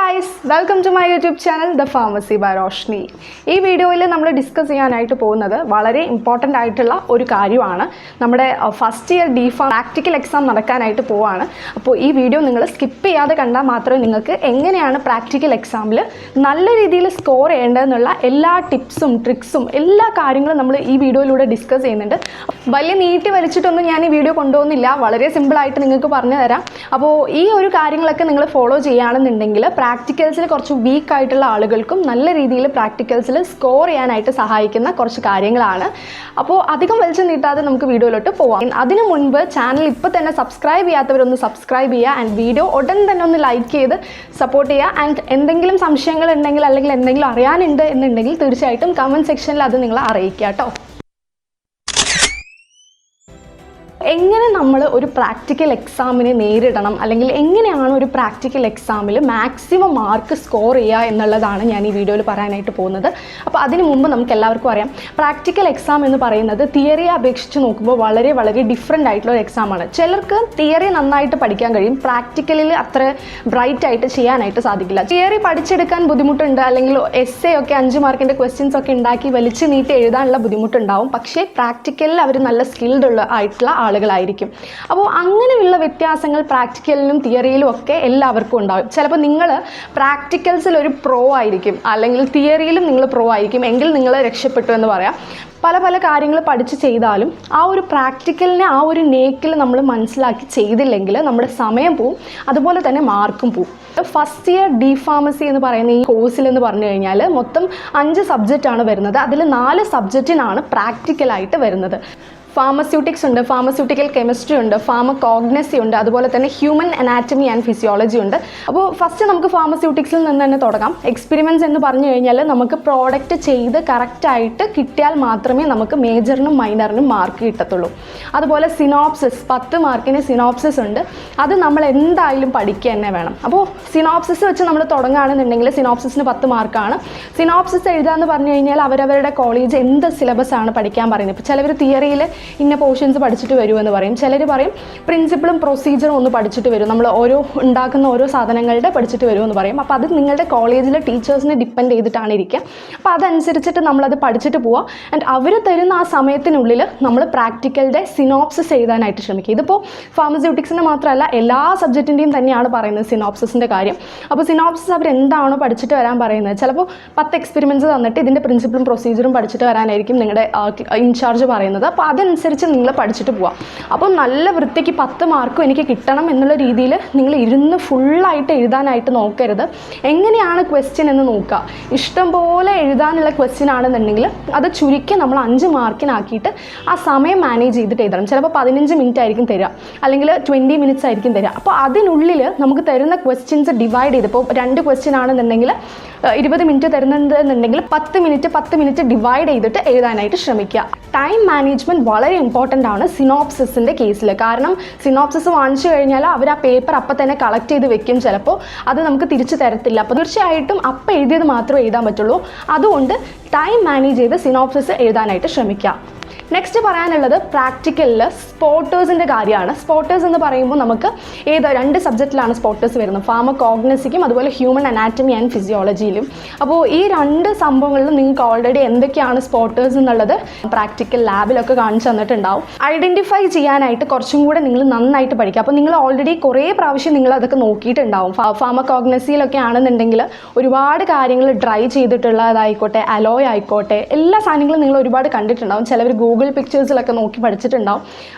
guys, welcome to my YouTube channel The Pharmacy by Roshni. ഈ വീഡിയോയിൽ നമ്മൾ discuss ചെയ്യാനായിട്ട് പോകുന്നത് വളരെ ഇമ്പോർട്ടൻ്റ് ആയിട്ടുള്ള ഒരു കാര്യമാണ്. നമ്മുടെ first year DPharm practical exam നടക്കാനായിട്ട് പോവാണ്. അപ്പോൾ ഈ വീഡിയോ നിങ്ങൾ സ്കിപ്പ് ചെയ്യാതെ കണ്ടാൽ മാത്രമേ നിങ്ങൾക്ക് എങ്ങനെയാണ് പ്രാക്ടിക്കൽ എക്സാമിൽ നല്ല രീതിയിൽ സ്കോർ ചെയ്യേണ്ടതെന്നുള്ള എല്ലാ ടിപ്സും ട്രിക്സും എല്ലാ കാര്യങ്ങളും നമ്മൾ ഈ വീഡിയോയിലൂടെ ഡിസ്കസ് ചെയ്യുന്നുണ്ട്. വലിയ നീട്ടി വലിച്ചിട്ടൊന്നും ഞാൻ ഈ വീഡിയോ കൊണ്ടുപോകുന്നില്ല, വളരെ സിമ്പിളായിട്ട് നിങ്ങൾക്ക് പറഞ്ഞു തരാം. അപ്പോൾ ഈ ഒരു കാര്യങ്ങളൊക്കെ നിങ്ങൾ ഫോളോ ചെയ്യുകയാണെന്നുണ്ടെങ്കിൽ പ്രാക്ടിക്കൽസിൽ കുറച്ച് വീക്ക് ആയിട്ടുള്ള ആളുകൾക്കും നല്ല രീതിയിൽ പ്രാക്ടിക്കൽസിൽ സ്കോർ ചെയ്യാനായിട്ട് സഹായിക്കുന്ന കുറച്ച് കാര്യങ്ങളാണ്. അപ്പോൾ അധികം വലിച്ചു നീട്ടാതെ നമുക്ക് വീഡിയോയിലോട്ട് പോവാം. അതിനു മുൻപ് ചാനൽ ഇപ്പോൾ തന്നെ സബ്സ്ക്രൈബ് ചെയ്യാത്തവരൊന്ന് സബ്സ്ക്രൈബ് ചെയ്യുക ആൻഡ് വീഡിയോ ഉടൻ തന്നെ ഒന്ന് ലൈക്ക് ചെയ്ത് സപ്പോർട്ട് ചെയ്യുക. ആൻഡ് എന്തെങ്കിലും സംശയങ്ങൾ ഉണ്ടെങ്കിൽ അല്ലെങ്കിൽ എന്തെങ്കിലും അറിയാനുണ്ട് എന്നുണ്ടെങ്കിൽ തീർച്ചയായിട്ടും കമൻറ്റ് സെക്ഷനിൽ അത് നിങ്ങളെ അറിയിക്കുക കേട്ടോ. എങ്ങനെ നമ്മൾ ഒരു പ്രാക്ടിക്കൽ എക്സാമിനെ നേരിടണം അല്ലെങ്കിൽ എങ്ങനെയാണ് ഒരു പ്രാക്ടിക്കൽ എക്സാമിൽ മാക്സിമം മാർക്ക് സ്കോർ ചെയ്യുക എന്നുള്ളതാണ് ഞാൻ ഈ വീഡിയോയിൽ പറയാനായിട്ട് പോകുന്നത്. അപ്പോൾ അതിന് മുമ്പ് നമുക്ക് എല്ലാവർക്കും അറിയാം, പ്രാക്ടിക്കൽ എക്സാം എന്ന് പറയുന്നത് തിയറിയെ അപേക്ഷിച്ച് നോക്കുമ്പോൾ വളരെ വളരെ ഡിഫറെൻ്റ് ആയിട്ടുള്ള ഒരു എക്സാമാണ്. ചിലർക്ക് തിയറി നന്നായിട്ട് പഠിക്കാൻ കഴിയും, പ്രാക്ടിക്കലിൽ അത്ര ബ്രൈറ്റ് ആയിട്ട് ചെയ്യാനായിട്ട് സാധിക്കില്ല. തിയറി പഠിച്ചെടുക്കാൻ ബുദ്ധിമുട്ടുണ്ട്, അല്ലെങ്കിൽ എസ്സേ ഒക്കെ 5 മാർക്കിൻ്റെ ക്വസ്റ്റ്യൻസ് ഒക്കെ ഉണ്ടാക്കി വലിച്ചു നീട്ടി എഴുതാനുള്ള ബുദ്ധിമുട്ടുണ്ടാവും. പക്ഷേ പ്രാക്ടിക്കലിൽ അവർ നല്ല സ്കിൽഡ് ആയിട്ടുള്ള ആളുകളായിരിക്കും. അപ്പോൾ അങ്ങനെയുള്ള വ്യത്യാസങ്ങൾ പ്രാക്ടിക്കലിനും തിയറിയിലും ഒക്കെ എല്ലാവർക്കും ഉണ്ടാകും. ചിലപ്പോൾ നിങ്ങൾ പ്രാക്ടിക്കൽസിൽ ഒരു പ്രോ ആയിരിക്കും, അല്ലെങ്കിൽ തിയറിയിലും നിങ്ങൾ പ്രോ ആയിരിക്കും, എങ്കിൽ നിങ്ങൾ രക്ഷപ്പെട്ടു എന്ന് പറയാം. പല പല കാര്യങ്ങൾ പഠിച്ച് ചെയ്താലും ആ ഒരു പ്രാക്ടിക്കലിനെ ആ ഒരു നേക്കിൽ നമ്മൾ മനസ്സിലാക്കി ചെയ്തില്ലെങ്കിൽ നമ്മുടെ സമയം പോവും, അതുപോലെ തന്നെ മാർക്കും പോവും. ഫസ്റ്റ് ഇയർ DPharmacy എന്ന് പറയുന്ന ഈ കോഴ്സിൽ എന്ന് പറഞ്ഞു കഴിഞ്ഞാൽ മൊത്തം 5 സബ്ജക്റ്റാണ് വരുന്നത്. അതിൽ 4 സബ്ജക്റ്റിനാണ് പ്രാക്ടിക്കലായിട്ട് വരുന്നത്. ഫാർമസ്യൂട്ടിക്സ് ഉണ്ട്, ഫാർമസ്യൂട്ടിക്കൽ കെമിസ്ട്രി ഉണ്ട്, ഫാർമകോഗ്നസി ഉണ്ട്, അതുപോലെ തന്നെ ഹ്യൂമൻ അനാറ്റമി ആൻഡ് ഫിസിയോളജി ഉണ്ട്. അപ്പോൾ ഫസ്റ്റ് നമുക്ക് ഫാർമസ്യൂട്ടിക്സിൽ നിന്ന് തന്നെ തുടങ്ങാം. എക്സ്പെരിമെൻറ്റ്സ് എന്ന് പറഞ്ഞു കഴിഞ്ഞാൽ നമുക്ക് പ്രോഡക്റ്റ് ചെയ്ത് കറക്റ്റായിട്ട് കിട്ടിയാൽ മാത്രമേ നമുക്ക് മേജറിനും മൈനറിനും മാർക്ക് കിട്ടത്തുള്ളൂ. അതുപോലെ സിനോപ്സിസ്, 10 മാർക്കിന് സിനോപ്സിസ് ഉണ്ട്. അത് നമ്മൾ എന്തായാലും പഠിക്കുക തന്നെ വേണം. അപ്പോൾ സിനോപ്സിസ് വെച്ച് നമ്മൾ തുടങ്ങുകയാണെന്നുണ്ടെങ്കിൽ സിനോപ്സിസിന് 10 മാർക്കാണ്. സിനോപ്സിസ് എഴുതാമെന്ന് പറഞ്ഞു കഴിഞ്ഞാൽ അവരവരുടെ കോളേജ് എന്ത് സിലബസാണ് പഠിക്കാൻ പറയുന്നത്. ഇപ്പോൾ ചിലവർ തിയറിയിൽ ഇന്ന പോർഷൻസ് പഠിച്ചിട്ട് വരുമെന്ന് പറയും, ചിലർ പറയും പ്രിൻസിപ്പിളും പ്രൊസീജിയറും ഒന്ന് പഠിച്ചിട്ട് വരും, നമ്മൾ ഉണ്ടാക്കുന്ന ഓരോ സാധനങ്ങളുടെ പഠിച്ചിട്ട് വരുമെന്ന് പറയും. അപ്പോൾ അത് നിങ്ങളുടെ കോളേജിലെ ടീച്ചേഴ്സിനെ ഡിപ്പെൻഡ് ചെയ്തിട്ടാണ് ഇരിക്കുക. അപ്പോൾ അതനുസരിച്ചിട്ട് നമ്മളത് പഠിച്ചിട്ട് പോവുക. ആൻഡ് അവർ തരുന്ന ആ സമയത്തിനുള്ളിൽ നമ്മൾ പ്രാക്ടിക്കലിൻ്റെ സിനോപ്സിസ് എഴുതാനായിട്ട് ശ്രമിക്കുക. ഇതിപ്പോൾ ഫാർമസ്യൂട്ടിക്സിൻ്റെ മാത്രമല്ല എല്ലാ സബ്ജക്റ്റിൻ്റെയും തന്നെയാണ് പറയുന്നത് സിനോപ്സിസിൻ്റെ കാര്യം. അപ്പോൾ സിനോപ്സിസ് അവർ എന്താണോ പഠിച്ചിട്ട് വരാൻ പറയുന്നത്, ചിലപ്പോൾ 10 എക്സ്പെരിമെൻറ്റ്സ് തന്നിട്ട് ഇതിൻ്റെ പ്രിൻസിപ്പിളും പ്രൊസീജിയറും പഠിച്ചിട്ട് വരാനായിരിക്കും നിങ്ങളുടെ ഇൻചാർജ് പറയുന്നത്. അപ്പോൾ അതനുസരിച്ച് നിങ്ങൾ പഠിച്ചിട്ട് പോവാം. അപ്പോൾ നല്ല വൃത്തിക്ക് 10 മാർക്കും എനിക്ക് കിട്ടണം എന്നുള്ള രീതിയിൽ നിങ്ങൾ ഇരുന്ന് ഫുള്ളായിട്ട് എഴുതാനായിട്ട് നോക്കരുത്. എങ്ങനെയാണ് ക്വസ്റ്റ്യൻ എന്ന് നോക്കുക. ഇഷ്ടംപോലെ എഴുതാനുള്ള ക്വസ്റ്റ്യൻ ആണെന്നുണ്ടെങ്കിൽ അത് ചുരുക്കി നമ്മൾ 5 മാർക്കിനാക്കിയിട്ട് ആ സമയം മാനേജ് ചെയ്തിട്ട് എഴുതണം. ചിലപ്പോൾ 15 മിനിറ്റ് ആയിരിക്കും തരിക, അല്ലെങ്കിൽ 20 മിനിറ്റ്സ് ആയിരിക്കും തരിക. അപ്പോൾ അതിനുള്ളിൽ നമുക്ക് തരുന്ന ക്വസ്റ്റ്യൻസ് ഡിവൈഡ് ചെയ്ത്, ഇപ്പോൾ 2 ക്വസ്റ്റ്യൻ ആണെന്നുണ്ടെങ്കിൽ 20 മിനിറ്റ് തരുന്നുണ്ടെന്നുണ്ടെങ്കിൽ 10 മിനിറ്റ് ഡിവൈഡ് ചെയ്തിട്ട് എഴുതാനായിട്ട് ശ്രമിക്കുക. ടൈം മാനേജ്മെൻറ്റ് വളരെ ഇമ്പോർട്ടൻ്റ് ആണ് സിനോപ്സിസിൻ്റെ കേസിൽ. കാരണം സിനോപ്സിസ് വാങ്ങിച്ചു കഴിഞ്ഞാൽ അവർ ആ പേപ്പർ അപ്പം തന്നെ കളക്ട് ചെയ്ത് വെക്കും, ചിലപ്പോൾ അത് നമുക്ക് തിരിച്ചു തരത്തില്ല. അപ്പോൾ തീർച്ചയായിട്ടും അപ്പം എഴുതിയത് മാത്രമേ എഴുതാൻ പറ്റുള്ളൂ. അതുകൊണ്ട് ടൈം മാനേജ് ചെയ്ത് സിനോപ്സിസ് എഴുതാനായിട്ട് ശ്രമിക്കുക. നെക്സ്റ്റ് പറയാനുള്ളത് പ്രാക്ടിക്കലിൽ സ്പോട്ടേഴ്സിൻ്റെ കാര്യമാണ്. സ്പോട്ടേഴ്സ് എന്ന് പറയുമ്പോൾ നമുക്ക് 2 സബ്ജക്റ്റിലാണ് സ്പോട്ടേഴ്സ് വരുന്നത്, ഫാർമകോഗ്നസിക്കും അതുപോലെ ഹ്യൂമൻ അനാറ്റമി ആൻഡ് ഫിസിയോളജിയിലും. അപ്പോൾ ഈ 2 സംഭവങ്ങളിലും നിങ്ങൾക്ക് ഓൾറെഡി എന്തൊക്കെയാണ് സ്പോട്ടേഴ്സ് എന്നുള്ളത് പ്രാക്ടിക്കൽ ലാബിലൊക്കെ കാണിച്ചു തന്നിട്ടുണ്ടാവും. ഐഡൻറ്റിഫൈ ചെയ്യാനായിട്ട് കുറച്ചും കൂടെ നിങ്ങൾ നന്നായിട്ട് പഠിക്കുക. അപ്പോൾ നിങ്ങൾ ഓൾറെഡി കുറേ പ്രാവശ്യം നിങ്ങൾ അതൊക്കെ നോക്കിയിട്ടുണ്ടാവും. ഫാർമകോഗ്നസിയിലൊക്കെ ആണെന്നുണ്ടെങ്കിൽ ഒരുപാട് കാര്യങ്ങൾ ഡ്രൈ ചെയ്തിട്ടുള്ളതായിക്കോട്ടെ, അലോയ് ആയിക്കോട്ടെ, എല്ലാ സാധനങ്ങളും നിങ്ങൾ ഒരുപാട് കണ്ടിട്ടുണ്ടാവും. ചിലവർ ഗൂഗിൾ പിക്ചേഴ്സിലൊക്കെ നോക്കി പഠിച്ചിട്ടുണ്ടാവും.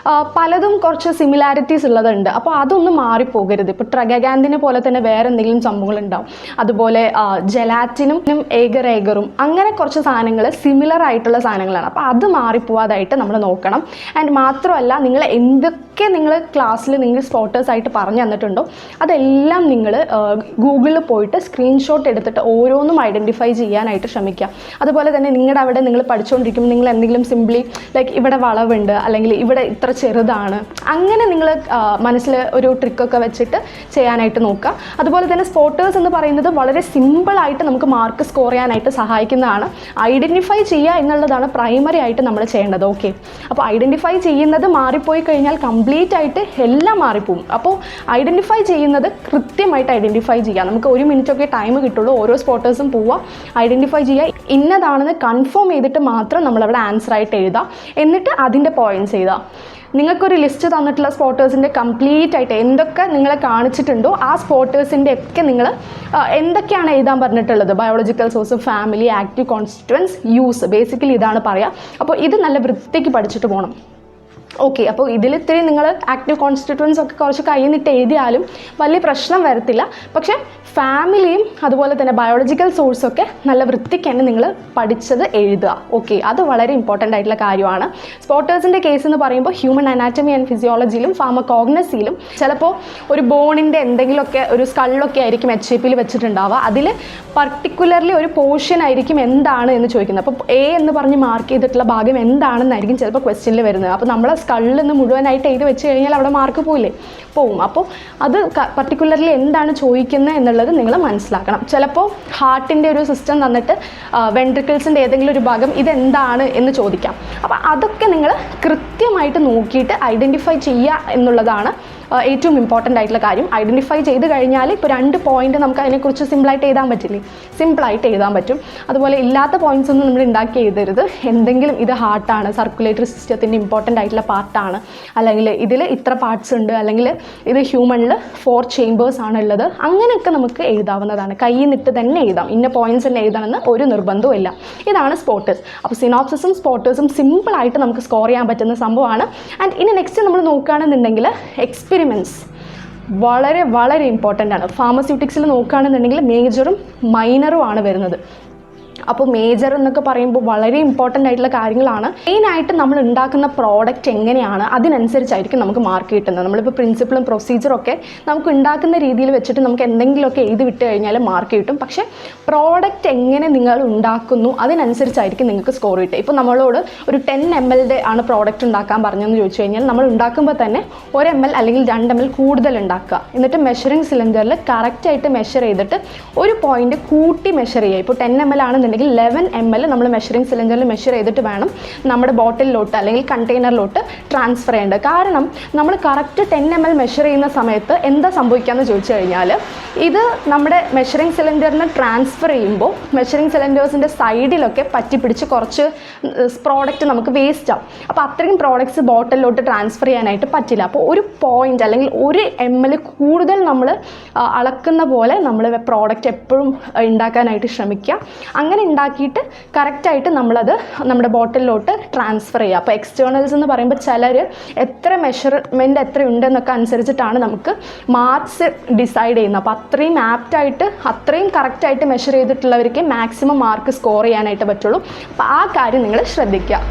പലതും കുറച്ച് സിമിലാരിറ്റീസ് ഉള്ളതുണ്ട്. അപ്പോൾ അതൊന്നും മാറിപ്പോകരുത്. ഇപ്പോൾ ട്രഗാഗാന്തിനെ പോലെ തന്നെ വേറെ എന്തെങ്കിലും സംഭവങ്ങളുണ്ടാവും. അതുപോലെ ജെലാറ്റിനും ഏഗറും അങ്ങനെ കുറച്ച് സാധനങ്ങൾ സിമിലർ ആയിട്ടുള്ള സാധനങ്ങളാണ്. അപ്പോൾ അത് മാറിപ്പോവാതായിട്ട് നമ്മൾ നോക്കണം. ആൻഡ് മാത്രമല്ല, നിങ്ങൾ എന്തൊക്കെ നിങ്ങൾ ക്ലാസ്സിൽ നിങ്ങൾ സ്പോട്ടേഴ്സായിട്ട് പറഞ്ഞു തന്നിട്ടുണ്ടോ അതെല്ലാം നിങ്ങൾ ഗൂഗിളിൽ പോയിട്ട് സ്ക്രീൻഷോട്ട് എടുത്തിട്ട് ഓരോന്നും ഐഡൻറ്റിഫൈ ചെയ്യാനായിട്ട് ശ്രമിക്കുക. അതുപോലെ തന്നെ നിങ്ങളുടെ അവിടെ നിങ്ങൾ പഠിച്ചുകൊണ്ടിരിക്കുമ്പോൾ നിങ്ങൾ എന്തെങ്കിലും സിംപ്ലി ലൈക്ക് ഇവിടെ വളവുണ്ട് അല്ലെങ്കിൽ ഇവിടെ ഇത്ര ചെറുതാണ്, അങ്ങനെ നിങ്ങൾ മനസ്സിൽ ഒരു ട്രിക്കൊക്കെ വെച്ചിട്ട് ചെയ്യാനായിട്ട് നോക്കുക. അതുപോലെ തന്നെ സ്പോട്ടേഴ്സ് എന്ന് പറയുന്നത് വളരെ സിമ്പിളായിട്ട് നമുക്ക് മാർക്ക് സ്കോർ ചെയ്യാനായിട്ട് സഹായിക്കുന്നതാണ്. ഐഡൻറ്റിഫൈ ചെയ്യുക എന്നുള്ളതാണ് പ്രൈമറി ആയിട്ട് നമ്മൾ ചെയ്യേണ്ടത്. ഓക്കെ, അപ്പോൾ ഐഡൻറ്റിഫൈ ചെയ്യുന്നത് മാറിപ്പോയി കഴിഞ്ഞാൽ കംപ്ലീറ്റ് ആയിട്ട് എല്ലാം മാറിപ്പോവും. അപ്പോൾ ഐഡൻറ്റിഫൈ ചെയ്യുന്നത് കൃത്യമായിട്ട് ഐഡൻറ്റിഫൈ ചെയ്യുക. നമുക്ക് 1 മിനിറ്റൊക്കെ ടൈം കിട്ടുള്ളൂ. ഓരോ സ്പോട്ടേഴ്സും പോവുക, ഐഡൻറ്റിഫൈ ചെയ്യുക, ഇന്നതാണെന്ന് കൺഫേം ചെയ്തിട്ട് മാത്രം നമ്മളവിടെ ആൻസർ ആയിട്ട് എഴുതുക. എന്നിട്ട് അതിൻ്റെ പോയിൻറ്റ്സ് എഴുതുക. നിങ്ങൾക്കൊരു ലിസ്റ്റ് തന്നിട്ടുള്ള സ്പോട്ടേഴ്സിൻ്റെ കംപ്ലീറ്റ് ആയിട്ട് എന്തൊക്കെ നിങ്ങളെ കാണിച്ചിട്ടുണ്ടോ ആ സ്പോട്ടേഴ്സിൻ്റെ ഒക്കെ നിങ്ങൾ എന്തൊക്കെയാണ് എഴുതാൻ പറഞ്ഞിട്ടുള്ളത്, biological source, family, active constituents, use, basically ഇതാണ് പറയുക. അപ്പോൾ ഇത് നല്ല വൃത്തിക്ക് പഠിച്ചിട്ട് പോകണം. ഓക്കെ, അപ്പോൾ ഇതിലിത്തിരി നിങ്ങൾ ആക്റ്റീവ് കോൺസ്റ്റിറ്റ്യുവൻസ് ഒക്കെ കുറച്ച് കയ്യിൽ നിന്നിട്ട് എഴുതിയാലും വലിയ പ്രശ്നം വരത്തില്ല. പക്ഷേ ഫാമിലിയും അതുപോലെ തന്നെ ബയോളജിക്കൽ സോഴ്സൊക്കെ നല്ല വൃത്തിക്ക് തന്നെ നിങ്ങൾ പഠിച്ചത് എഴുതുക. ഓക്കെ, അത് വളരെ ഇമ്പോർട്ടൻ്റ് ആയിട്ടുള്ള കാര്യമാണ്. സ്പോട്ടേഴ്സിൻ്റെ കേസ് എന്ന് പറയുമ്പോൾ ഹ്യൂമൻ അനാറ്റമി ആൻഡ് ഫിസിയോളജിയിലും ഫാർമക്കോഗ്നസിയിലും ചിലപ്പോൾ ഒരു ബോണിൻ്റെ എന്തെങ്കിലുമൊക്കെ ഒരു സ്കള്ളൊക്കെ ആയിരിക്കും HAPയിൽ വെച്ചിട്ടുണ്ടാവുക. അതിൽ പർട്ടിക്കുലർലി ഒരു പോർഷൻ ആയിരിക്കും എന്താണ് എന്ന് ചോദിക്കുന്നത്. അപ്പോൾ A എന്ന് പറഞ്ഞ് മാർക്ക് ചെയ്തിട്ടുള്ള ഭാഗം എന്താണെന്നായിരിക്കും ചിലപ്പോൾ ക്വസ്റ്റ്യനിൽ വരുന്നത്. അപ്പോൾ നമ്മൾ സ്കള്ളിൽ നിന്ന് മുഴുവനായിട്ട് എഴുതി വെച്ച് കഴിഞ്ഞാൽ അവിടെ മാർക്ക് പോവും. അപ്പോൾ അത് പർട്ടിക്കുലർലി എന്താണ് ചോദിക്കുന്നത് എന്നുള്ളത് നിങ്ങൾ മനസ്സിലാക്കണം. ചിലപ്പോൾ ഹാർട്ടിൻ്റെ ഒരു സിസ്റ്റം തന്നിട്ട് വെൻട്രിക്കിൾസിൻ്റെ ഏതെങ്കിലും ഒരു ഭാഗം ഇതെന്താണ് എന്ന് ചോദിക്കാം. അപ്പോൾ അതൊക്കെ നിങ്ങൾ കൃത്യമായിട്ട് നോക്കിയിട്ട് ഐഡൻറ്റിഫൈ ചെയ്യുക എന്നുള്ളതാണ് ഏറ്റവും ഇമ്പോർട്ടൻ്റ് ആയിട്ടുള്ള കാര്യം. ഐഡൻറ്റിഫൈ ചെയ്ത് കഴിഞ്ഞാൽ ഇപ്പോൾ 2 പോയിന്റ് നമുക്ക് അതിനെക്കുറിച്ച് സിമ്പിളായിട്ട് എഴുതാൻ പറ്റില്ലേ, സിമ്പിളായിട്ട് എഴുതാൻ പറ്റും. അതുപോലെ ഇല്ലാത്ത പോയിന്റ്സ് ഒന്നും നമ്മൾ ഉണ്ടാക്കി എഴുതരുത്. എന്തെങ്കിലും ഇത് ഹാർട്ടാണ്, സർക്കുലേറ്ററി സിസ്റ്റത്തിൻ്റെ ഇമ്പോർട്ടൻ്റ് ആയിട്ടുള്ള പാർട്ടാണ്, അല്ലെങ്കിൽ ഇതിൽ ഇത്ര പാർട്സ് ഉണ്ട്, അല്ലെങ്കിൽ ഇത് ഹ്യൂമണിൽ 4 ചേമ്പേഴ്സ് ആണ് ഉള്ളത്, അങ്ങനെയൊക്കെ നമുക്ക് എഴുതാവുന്നതാണ്. കയ്യിൽ നിന്നിട്ട് തന്നെ എഴുതാം. ഇന്ന പോയിന്റ്സ് തന്നെ എഴുതണമെന്ന് ഒരു നിർബന്ധവും ഇല്ല. ഇതാണ് സ്പോട്ടേഴ്സ്. അപ്പോൾ സിനോപ്സിസും സ്പോട്ടേഴ്സും സിമ്പിളായിട്ട് നമുക്ക് സ്കോർ ചെയ്യാൻ പറ്റുന്ന സംഭവമാണ്. ആൻഡ് ഇനി നെക്സ്റ്റ് നമ്മൾ നോക്കുകയാണെന്നുണ്ടെങ്കിൽ എക്സ്പെരിമെൻറ്റ്സ് വളരെ വളരെ ഇമ്പോർട്ടൻ്റ് ആണ്. ഫാർമസ്യൂട്ടിക്സിൽ നോക്കുകയാണെന്നുണ്ടെങ്കിൽ മേജറും മൈനറും ആണ് വരുന്നത്. അപ്പോൾ മേജർ എന്നൊക്കെ പറയുമ്പോൾ വളരെ ഇമ്പോർട്ടൻ്റ് ആയിട്ടുള്ള കാര്യങ്ങളാണ്. മെയിനായിട്ട് നമ്മൾ ഉണ്ടാക്കുന്ന പ്രോഡക്റ്റ് എങ്ങനെയാണ് അതിനനുസരിച്ചായിരിക്കും നമുക്ക് മാർക്ക് കിട്ടുന്നത്. നമ്മളിപ്പോൾ പ്രിൻസിപ്പിളും പ്രൊസീജിയറും ഒക്കെ നമുക്ക് ഉണ്ടാക്കുന്ന രീതിയിൽ വെച്ചിട്ട് നമുക്ക് എന്തെങ്കിലുമൊക്കെ എഴുതി വിട്ട് കഴിഞ്ഞാൽ മാർക്ക് കിട്ടും. പക്ഷേ പ്രോഡക്റ്റ് എങ്ങനെ നിങ്ങൾ ഉണ്ടാക്കുന്നു അതിനനുസരിച്ചായിരിക്കും നിങ്ങൾക്ക് സ്കോർ കിട്ടുക. ഇപ്പോൾ നമ്മളോട് ഒരു 10 ml ആണ് പ്രോഡക്റ്റ് ഉണ്ടാക്കാൻ പറഞ്ഞതെന്ന് ചോദിച്ചു കഴിഞ്ഞാൽ നമ്മൾ ഉണ്ടാക്കുമ്പോൾ തന്നെ 1 ml അല്ലെങ്കിൽ 2 ml കൂടുതൽ ഉണ്ടാക്കുക. എന്നിട്ട് മെഷറിംഗ് സിലിണ്ടറിൽ കറക്റ്റായിട്ട് മെഷർ ചെയ്തിട്ട് ഒരു പോയിന്റ് കൂട്ടി മെഷർ ചെയ്യുക. ഇപ്പോൾ 10 ml ആണെന്നുണ്ടെങ്കിൽ 11 ml നമ്മൾ മെഷറിംഗ് സിലിണ്ടറിൽ മെഷർ ചെയ്തിട്ട് വേണം നമ്മുടെ ബോട്ടിലിലോട്ട് അല്ലെങ്കിൽ കണ്ടെയ്നറിലോട്ട് ട്രാൻസ്ഫർ ചെയ്യേണ്ടത്. കാരണം നമ്മൾ കറക്റ്റ് 10 ml മെഷർ ചെയ്യുന്ന സമയത്ത് എന്താ സംഭവിക്കാമെന്ന് ചോദിച്ചു കഴിഞ്ഞാൽ ഇത് നമ്മുടെ മെഷറിംഗ് സിലിണ്ടറിന് ട്രാൻസ്ഫർ ചെയ്യുമ്പോൾ മെഷറിംഗ് സിലിണ്ടേഴ്സിൻ്റെ സൈഡിലൊക്കെ പറ്റിപ്പിടിച്ച് കുറച്ച് പ്രോഡക്റ്റ് നമുക്ക് വേസ്റ്റ് ആവും. അപ്പോൾ അത്രയും പ്രോഡക്റ്റ്സ് ബോട്ടിലോട്ട് ട്രാൻസ്ഫർ ചെയ്യാനായിട്ട് പറ്റില്ല. അപ്പോൾ ഒരു പോയിന്റ് അല്ലെങ്കിൽ 1 ml കൂടുതൽ നമ്മൾ അളക്കുന്ന പോലെ നമ്മൾ പ്രോഡക്റ്റ് എപ്പോഴും ഉണ്ടാക്കാനായിട്ട് ശ്രമിക്കുക. അങ്ങനെ ഉണ്ടാക്കിയിട്ട് കറക്റ്റായിട്ട് നമ്മളത് നമ്മുടെ ബോട്ടിലോട്ട് ട്രാൻസ്ഫർ ചെയ്യുക. അപ്പോൾ എക്സ്റ്റേണൽസ് എന്ന് പറയുമ്പോൾ ചിലർ എത്ര മെഷർമെൻറ്റ് എത്ര ഉണ്ടെന്നൊക്കെ അനുസരിച്ചിട്ടാണ് നമുക്ക് മാർക്സ് ഡിസൈഡ് ചെയ്യുന്നത്. അപ്പോൾ അത്രയും ആപ്റ്റായിട്ട് അത്രയും കറക്റ്റായിട്ട് മെഷർ ചെയ്തിട്ടുള്ളവർക്ക് മാക്സിമം മാർക്ക് സ്കോർ ചെയ്യാനായിട്ട് പറ്റുള്ളൂ. അപ്പോൾ ആ കാര്യം നിങ്ങൾ ശ്രദ്ധിക്കുക.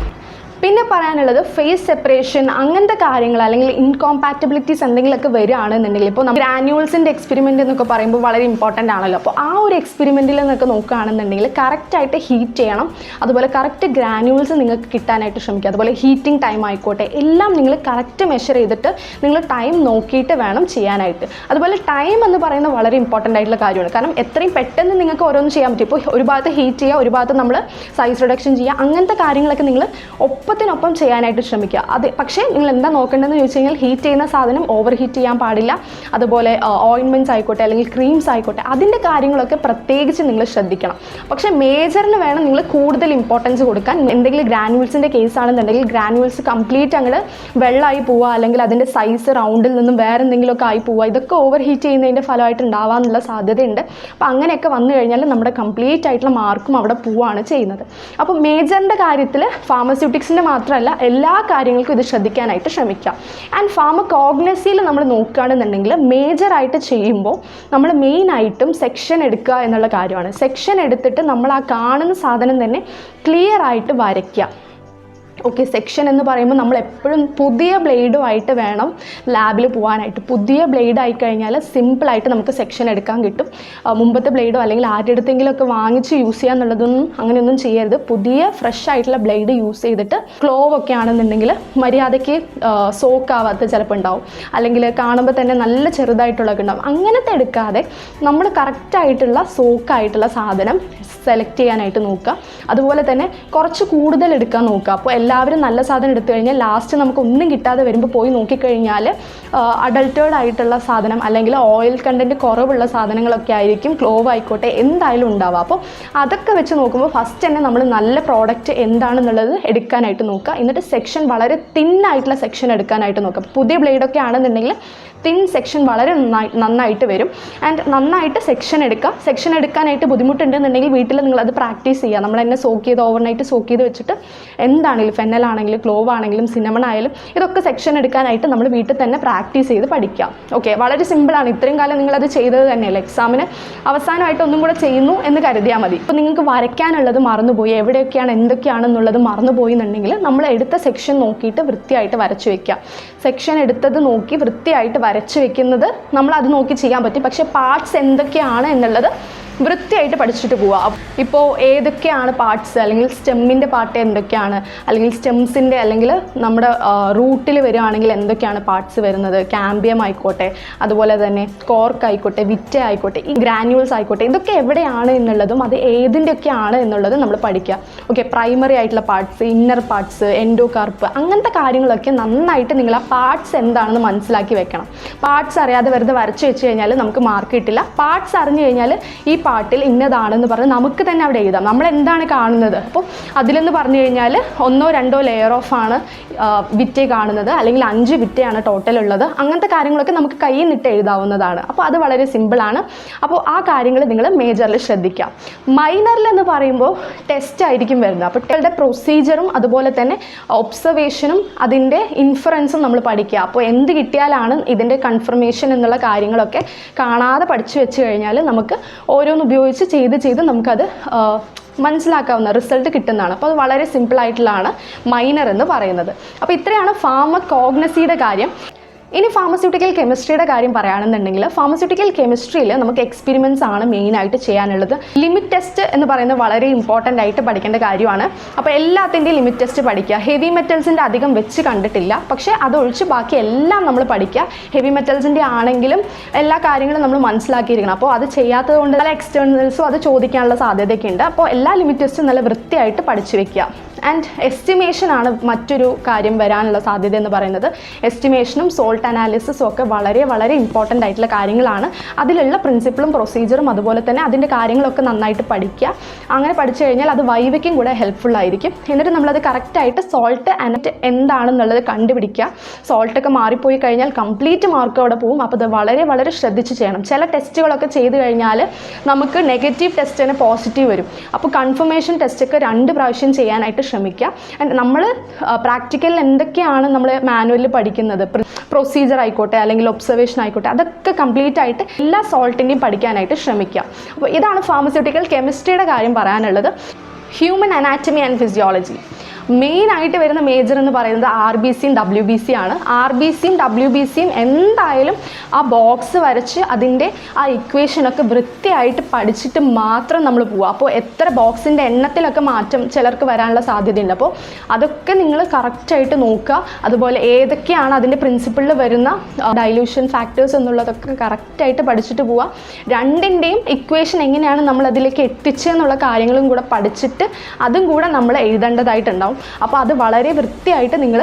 പിന്നെ പറയാനുള്ളത് ഫേസ് സെപ്പറേഷൻ അങ്ങനത്തെ കാര്യങ്ങൾ അല്ലെങ്കിൽ ഇൻകോമ്പാറ്റബിലിറ്റീസ് എന്തെങ്കിലുമൊക്കെ വരികയാണെന്നുണ്ടെങ്കിൽ ഇപ്പോൾ നമ്മൾ ഗ്രാന്യൂൾസിൻ്റെ എക്സ്പെരിമെൻ്റ് എന്നൊക്കെ പറയുമ്പോൾ വളരെ ഇമ്പോർട്ടൻ്റ് ആണല്ലോ. അപ്പോൾ ആ ഒരു എക്സ്പെരിമെൻറ്റിൽ നിന്നൊക്കെ നോക്കുകയാണെന്നുണ്ടെങ്കിൽ കറക്റ്റായിട്ട് ഹീറ്റ് ചെയ്യണം. അതുപോലെ കറക്റ്റ് ഗ്രാന്യൂൾസ് നിങ്ങൾക്ക് കിട്ടാനായിട്ട് ശ്രമിക്കുക. അതുപോലെ ഹീറ്റിംഗ് ടൈം ആയിക്കോട്ടെ എല്ലാം നിങ്ങൾ കറക്റ്റ് മെഷർ ചെയ്തിട്ട് നിങ്ങൾ ടൈം നോക്കിയിട്ട് വേണം ചെയ്യാനായിട്ട്. അതുപോലെ ടൈം എന്ന് പറയുന്നത് വളരെ ഇമ്പോർട്ടൻ്റ് ആയിട്ടുള്ള കാര്യമാണ്. കാരണം എത്രയും പെട്ടെന്ന് നിങ്ങൾക്ക് ഓരോന്നും ചെയ്യാൻ പറ്റും. ഇപ്പോൾ ഒരു ഭാഗത്ത് ഹീറ്റ് ചെയ്യുക, ഒരു ഭാഗത്ത് നമ്മൾ സൈസ് റിഡക്ഷൻ ചെയ്യുക, അങ്ങനത്തെ കാര്യങ്ങളൊക്കെ നിങ്ങൾ ഒപ്പത്തിനൊപ്പം ചെയ്യാനായിട്ട് ശ്രമിക്കുക. അത് പക്ഷേ നിങ്ങൾ എന്താ നോക്കേണ്ടതെന്ന് ചോദിച്ചു കഴിഞ്ഞാൽ ഹീറ്റ് ചെയ്യുന്ന സാധനം ഓവർ ഹീറ്റ് ചെയ്യാൻ പാടില്ല. അതുപോലെ ഓയിൻമെൻറ്റ്സ് ആയിക്കോട്ടെ അല്ലെങ്കിൽ ക്രീംസ് ആയിക്കോട്ടെ അതിൻ്റെ കാര്യങ്ങളൊക്കെ പ്രത്യേകിച്ച് നിങ്ങൾ ശ്രദ്ധിക്കണം. പക്ഷേ മേജറിന് വേണം നിങ്ങൾ കൂടുതൽ ഇമ്പോർട്ടൻസ് കൊടുക്കാൻ. എന്തെങ്കിലും ഗ്രാനുവൽസിൻ്റെ കേസ് ആണെന്നുണ്ടെങ്കിൽ ഗ്രാനുവൽസ് കംപ്ലീറ്റ് അങ്ങോട്ട് വെള്ളമായി പോവുക അല്ലെങ്കിൽ അതിൻ്റെ സൈസ് റൗണ്ടിൽ നിന്നും വേറെ എന്തെങ്കിലുമൊക്കെ ആയി പോവുക, ഇതൊക്കെ ഓവർ ഹീറ്റ് ചെയ്യുന്നതിൻ്റെ ഫലമായിട്ട് ഉണ്ടാവാനുള്ള സാധ്യതയുണ്ട്. അപ്പോൾ അങ്ങനെയൊക്കെ വന്നു കഴിഞ്ഞാൽ നമ്മുടെ കംപ്ലീറ്റ് ആയിട്ടുള്ള മാർക്കും അവിടെ പോവുകയാണ് ചെയ്യുന്നത്. അപ്പോൾ മേജറിൻ്റെ കാര്യത്തിൽ ഫാർമസ്യൂട്ടിക്സിൻ്റെ മാത്രമല്ല എല്ലാ കാര്യങ്ങൾക്കും ഇത് ശ്രദ്ധിക്കാനായിട്ട് ശ്രമിക്കാം. ആൻഡ് ഫാർമക്കോഗ്നസിയിൽ നമ്മൾ നോക്കുകയാണെന്നുണ്ടെങ്കിൽ മേജറായിട്ട് ചെയ്യുമ്പോൾ നമ്മൾ മെയിനായിട്ടും സെക്ഷൻ എടുക്കുക എന്നുള്ള കാര്യമാണ്. സെക്ഷൻ എടുത്തിട്ട് നമ്മൾ ആ കാണുന്ന സാധനം തന്നെ ക്ലിയർ ആയിട്ട് വരയ്ക്കുക. ഓക്കെ, സെക്ഷൻ എന്ന് പറയുമ്പോൾ നമ്മൾ എപ്പോഴും പുതിയ ബ്ലേഡുമായിട്ട് വേണം ലാബിൽ പോകാനായിട്ട്. പുതിയ ബ്ലേഡ് ആയിക്കഴിഞ്ഞാൽ സിമ്പിളായിട്ട് നമുക്ക് സെക്ഷൻ എടുക്കാൻ കിട്ടും. മുമ്പത്തെ ബ്ലേഡോ അല്ലെങ്കിൽ ആരുടെ അടുത്തെങ്കിലുമൊക്കെ വാങ്ങിച്ച് യൂസ് ചെയ്യുക എന്നുള്ളതൊന്നും അങ്ങനെയൊന്നും ചെയ്യരുത്. പുതിയ ഫ്രഷ് ആയിട്ടുള്ള ബ്ലേഡ് യൂസ് ചെയ്തിട്ട് ക്ലോവ് ഒക്കെ ആണെന്നുണ്ടെങ്കിൽ മര്യാദയ്ക്ക് സോക്കാവാത്ത ചിലപ്പോൾ ഉണ്ടാവും, അല്ലെങ്കിൽ കാണുമ്പോൾ തന്നെ നല്ല ചെറുതായിട്ടുള്ളതൊക്കെ ഉണ്ടാവും. അങ്ങനത്തെ എടുക്കാതെ നമ്മൾ കറക്റ്റായിട്ടുള്ള സോക്കായിട്ടുള്ള സാധനം സെലക്ട് ചെയ്യാനായിട്ട് നോക്കുക. അതുപോലെ തന്നെ കുറച്ച് കൂടുതൽ എടുക്കാൻ നോക്കുക. അപ്പോൾ എല്ലാവരും നല്ല സാധനം എടുത്തു കഴിഞ്ഞാൽ ലാസ്റ്റ് നമുക്ക് ഒന്നും കിട്ടാതെ വരുമ്പോൾ പോയി നോക്കിക്കഴിഞ്ഞാൽ അഡൾട്ടേഡ് ആയിട്ടുള്ള സാധനം അല്ലെങ്കിൽ ഓയിൽ കണ്ടൻറ്റ് കുറവുള്ള സാധനങ്ങളൊക്കെ ആയിരിക്കും ക്ലോവ് ആയിക്കോട്ടെ എന്തായാലും ഉണ്ടാവുക. അപ്പോൾ അതൊക്കെ വെച്ച് നോക്കുമ്പോൾ ഫസ്റ്റ് തന്നെ നമ്മൾ നല്ല പ്രോഡക്റ്റ് എന്താണെന്നുള്ളത് എടുക്കാനായിട്ട് നോക്കുക. എന്നിട്ട് സെക്ഷൻ വളരെ തിന്നായിട്ടുള്ള സെക്ഷൻ എടുക്കാനായിട്ട് നോക്കുക. പുതിയ ബ്ലേഡൊക്കെ ആണെന്നുണ്ടെങ്കിൽ തിൻ സെക്ഷൻ വളരെ നന്നായിട്ട് വരും. ആൻഡ് നന്നായിട്ട് സെക്ഷൻ എടുക്കുക. സെക്ഷൻ എടുക്കാനായിട്ട് ബുദ്ധിമുട്ടുണ്ടെന്നുണ്ടെങ്കിൽ വീട്ടിൽ നിങ്ങളത് പ്രാക്ടീസ് ചെയ്യുക. നമ്മൾ തന്നെ സോക്ക് ചെയ്ത് ഓവർനൈറ്റ് സോക്ക് ചെയ്ത് വെച്ചിട്ട് എന്താണെങ്കിലും ഫെന്നലാണെങ്കിലും ക്ലോവ് ആണെങ്കിലും സിനമൺ ആയാലും ഇതൊക്കെ സെക്ഷൻ എടുക്കാനായിട്ട് നമ്മൾ വീട്ടിൽ തന്നെ പ്രാക്ടീസ് ചെയ്ത് പഠിക്കാം. ഓക്കെ, വളരെ സിമ്പിളാണ്. ഇത്രയും കാലം നിങ്ങളത് ചെയ്തത് തന്നെയല്ലേ, എക്സാമിന് അവസാനമായിട്ട് ഒന്നും കൂടെ ചെയ്യുന്നു എന്ന് കരുതിയാൽ മതി. ഇപ്പോൾ നിങ്ങൾക്ക് വരയ്ക്കാനുള്ളത് മറന്നുപോയി, എവിടെയൊക്കെയാണ് എന്തൊക്കെയാണെന്നുള്ളത് മറന്നുപോയി എന്നുണ്ടെങ്കിൽ നമ്മൾ എടുത്ത സെക്ഷൻ നോക്കിയിട്ട് വൃത്തിയായിട്ട് വരച്ചു വയ്ക്കുക. സെക്ഷൻ എടുത്തത് നോക്കി വൃത്തിയായിട്ട് വരച്ച് വെക്കുന്നത് നമ്മൾ അത് നോക്കി ചെയ്യാൻ പറ്റും. പക്ഷേ പാർട്സ് എന്തൊക്കെയാണ് എന്നുള്ളത് വൃത്തിയായിട്ട് പഠിച്ചിട്ട് പോവുക. ഇപ്പോൾ ഏതൊക്കെയാണ് പാർട്സ്, അല്ലെങ്കിൽ സ്റ്റെമ്മിൻ്റെ പാർട്ട് എന്തൊക്കെയാണ്, അല്ലെങ്കിൽ സ്റ്റെംസിൻ്റെ അല്ലെങ്കിൽ നമ്മുടെ റൂട്ടിൽ വരികയാണെങ്കിൽ എന്തൊക്കെയാണ് പാർട്സ് വരുന്നത്, ക്യാമ്പിയം ആയിക്കോട്ടെ, അതുപോലെ തന്നെ കോർക്ക് ആയിക്കോട്ടെ, വിറ്റ ആയിക്കോട്ടെ, ഈ ഗ്രാന്യൂൾസ് ആയിക്കോട്ടെ, ഇതൊക്കെ എവിടെയാണ് എന്നുള്ളതും അത് ഏതിൻ്റെയൊക്കെയാണ് എന്നുള്ളതും നമ്മൾ പഠിക്കുക. ഓക്കെ, പ്രൈമറി ആയിട്ടുള്ള പാർട്സ്, ഇന്നർ പാർട്സ്, എൻഡോകാർപ്പ്, അങ്ങനത്തെ കാര്യങ്ങളൊക്കെ നന്നായിട്ട് നിങ്ങൾ ആ പാർട്സ് എന്താണെന്ന് മനസ്സിലാക്കി വെക്കണം. പാർട്സ് അറിയാതെ വെറുതെ വരച്ച് വെച്ച് കഴിഞ്ഞാൽ നമുക്ക് മാർക്ക് കിട്ടില്ല. പാർട്സ് അറിഞ്ഞു കഴിഞ്ഞാൽ ഈ പാർട്ടിൽ ഇന്നതാണെന്ന് പറഞ്ഞ് നമുക്ക് തന്നെ അവിടെ എഴുതാം. നമ്മൾ എന്താണ് കാണുന്നത്, അപ്പോൾ അതിലെന്ന് പറഞ്ഞു കഴിഞ്ഞാൽ 1 or 2 ലെയർ ഓഫ് ആണ് വിറ്റേ കാണുന്നത്, അല്ലെങ്കിൽ 5 വിറ്റയാണ് ടോട്ടൽ ഉള്ളത്. അങ്ങനത്തെ കാര്യങ്ങളൊക്കെ നമുക്ക് കയ്യിൽ നിന്നിട്ട് എഴുതാവുന്നതാണ്. അപ്പോൾ അത് വളരെ സിമ്പിളാണ്. അപ്പോൾ ആ കാര്യങ്ങൾ നിങ്ങൾ മേജറിൽ ശ്രദ്ധിക്കാം. മൈനറിൽ എന്ന് പറയുമ്പോൾ ടെസ്റ്റ് ആയിരിക്കും വരുന്നത്. അപ്പോൾ ടെസ്റ്റിൻ്റെ പ്രൊസീജിയറും അതുപോലെ തന്നെ ഒബ്സർവേഷനും അതിൻ്റെ ഇൻഫറൻസും നമ്മൾ പഠിക്കുക. അപ്പോൾ എന്ത് കിട്ടിയാലാണ് ഇതിൻ്റെ കൺഫർമേഷൻ എന്നുള്ള കാര്യങ്ങളൊക്കെ കാണാതെ പഠിച്ചു വെച്ച് കഴിഞ്ഞാൽ നമുക്ക് ഓരോന്ന് ഉപയോഗിച്ച് ചെയ്ത് നമുക്കത് മനസ്സിലാക്കാവുന്ന റിസൾട്ട് കിട്ടുന്നതാണ്. അപ്പോൾ അത് വളരെ സിമ്പിളായിട്ടുള്ളതാണ് മൈനർ എന്ന് പറയുന്നത്. അപ്പോൾ ഇത്രയാണ് ഫാർമക്കോഗ്നസിയുടെ കാര്യം. ഇനി ഫാർമസ്യൂട്ടിക്കൽ കെമിസ്ട്രിയുടെ കാര്യം പറയുകയാണെന്നുണ്ടെങ്കിൽ ഫാർമസ്യൂട്ടിക്കൽ കെമിസ്ട്രിയിൽ നമുക്ക് എക്സ്പെരിമെൻറ്റ്സ് ആണ് മെയിനായിട്ട് ചെയ്യാനുള്ളത്. ലിമിറ്റ് ടെസ്റ്റ് എന്ന് പറയുന്നത് വളരെ ഇമ്പോർട്ടൻ്റ് ആയിട്ട് പഠിക്കേണ്ട കാര്യമാണ്. അപ്പോൾ എല്ലാത്തിൻ്റെയും ലിമിറ്റ് ടെസ്റ്റ് പഠിക്കുക. ഹെവി മെറ്റൽസിൻ്റെ അധികം വെച്ച് കണ്ടിട്ടില്ല, പക്ഷേ അതൊഴിച്ച് ബാക്കി എല്ലാം നമ്മൾ പഠിക്കുക. ഹെവി മെറ്റൽസിൻ്റെ ആണെങ്കിലും എല്ലാ കാര്യങ്ങളും നമ്മൾ മനസ്സിലാക്കിയിരിക്കണം. അപ്പോൾ അത് ചെയ്യാത്തത് കൊണ്ട് പല എക്സ്റ്റേണൽസും അത് ചോദിക്കാനുള്ള സാധ്യതയൊക്കെ ഉണ്ട്. അപ്പോൾ എല്ലാ ലിമിറ്റ് ടെസ്റ്റും നല്ല വൃത്തിയായിട്ട് പഠിച്ചു വെക്കുക. ആൻഡ് എസ്റ്റിമേഷൻ ആണ് മറ്റൊരു കാര്യം വരാനുള്ള സാധ്യത എന്ന് പറയുന്നത്. എസ്റ്റിമേഷനും സോൾട്ട് അനാലിസിസും ഒക്കെ വളരെ വളരെ ഇമ്പോർട്ടൻ്റ് ആയിട്ടുള്ള കാര്യങ്ങളാണ്. അതിലുള്ള പ്രിൻസിപ്പിളും പ്രൊസീജിയറും അതുപോലെ തന്നെ അതിൻ്റെ കാര്യങ്ങളൊക്കെ നന്നായിട്ട് പഠിക്കുക. അങ്ങനെ പഠിച്ചു കഴിഞ്ഞാൽ അത് വൈവയ്ക്കും കൂടെ ഹെൽപ്ഫുൾ ആയിരിക്കും. എന്നിട്ട് നമ്മളത് കറക്റ്റായിട്ട് സോൾട്ട് അനറ്റ് എന്താണെന്നുള്ളത് കണ്ടുപിടിക്കുക. സോൾട്ടൊക്കെ മാറിപ്പോയി കഴിഞ്ഞാൽ കംപ്ലീറ്റ് മാർക്ക് അവിടെ പോകും. അപ്പോൾ അത് വളരെ വളരെ ശ്രദ്ധിച്ച് ചെയ്യണം. ചില ടെസ്റ്റുകളൊക്കെ ചെയ്ത് കഴിഞ്ഞാൽ നമുക്ക് നെഗറ്റീവ് ടെസ്റ്റ് തന്നെ പോസിറ്റീവ് വരും. അപ്പോൾ കൺഫർമേഷൻ ടെസ്റ്റൊക്കെ 2 പ്രാവശ്യം ചെയ്യാനായിട്ട് ശ്രമിക്കുക. ആൻഡ് നമ്മൾ പ്രാക്ടിക്കലിൽ എന്തൊക്കെയാണ് നമ്മൾ മാനുവലിൽ പഠിക്കുന്നത്, പ്രൊസീജിയർ ആയിക്കോട്ടെ അല്ലെങ്കിൽ ഒബ്സർവേഷൻ ആയിക്കോട്ടെ, അതൊക്കെ കംപ്ലീറ്റ് ആയിട്ട് എല്ലാ സോൾട്ടിൻ്റെയും പഠിക്കാനായിട്ട് ശ്രമിക്കുക. അപ്പോൾ ഇതാണ് ഫാർമസ്യൂട്ടിക്കൽ കെമിസ്ട്രിയുടെ കാര്യം പറയാനുള്ളത്. ഹ്യൂമൻ അനാറ്റമി ആൻഡ് ഫിസിയോളജി മെയിനായിട്ട് വരുന്ന മേജർ എന്ന് പറയുന്നത് RBCയും WBC ആണ്. RBCയും WBCയും എന്തായാലും ആ ബോക്സ് വരച്ച് അതിൻ്റെ ആ ഇക്വേഷനൊക്കെ വൃത്തിയായിട്ട് പഠിച്ചിട്ട് മാത്രം നമ്മൾ പോവുക. അപ്പോൾ എത്ര ബോക്സിൻ്റെ എണ്ണത്തിലൊക്കെ മാറ്റം ചിലർക്ക് വരാനുള്ള സാധ്യതയുണ്ട്. അപ്പോൾ അതൊക്കെ നിങ്ങൾ കറക്റ്റായിട്ട് നോക്കുക. അതുപോലെ ഏതൊക്കെയാണ് അതിൻ്റെ പ്രിൻസിപ്പിളിൽ വരുന്ന ഡൈല്യൂഷൻ ഫാക്ടേഴ്സ് എന്നുള്ളതൊക്കെ കറക്റ്റായിട്ട് പഠിച്ചിട്ട് പോവുക. രണ്ടിൻ്റെയും ഇക്വേഷൻ എങ്ങനെയാണ് നമ്മൾ അതിലേക്ക് എത്തിച്ചെന്നുള്ള കാര്യങ്ങളും കൂടെ പഠിച്ചിട്ട് അതും കൂടെ നമ്മൾ എഴുതേണ്ടതായിട്ടുണ്ടാവും. അപ്പോൾ അത് വളരെ വൃത്തിയായിട്ട് നിങ്ങൾ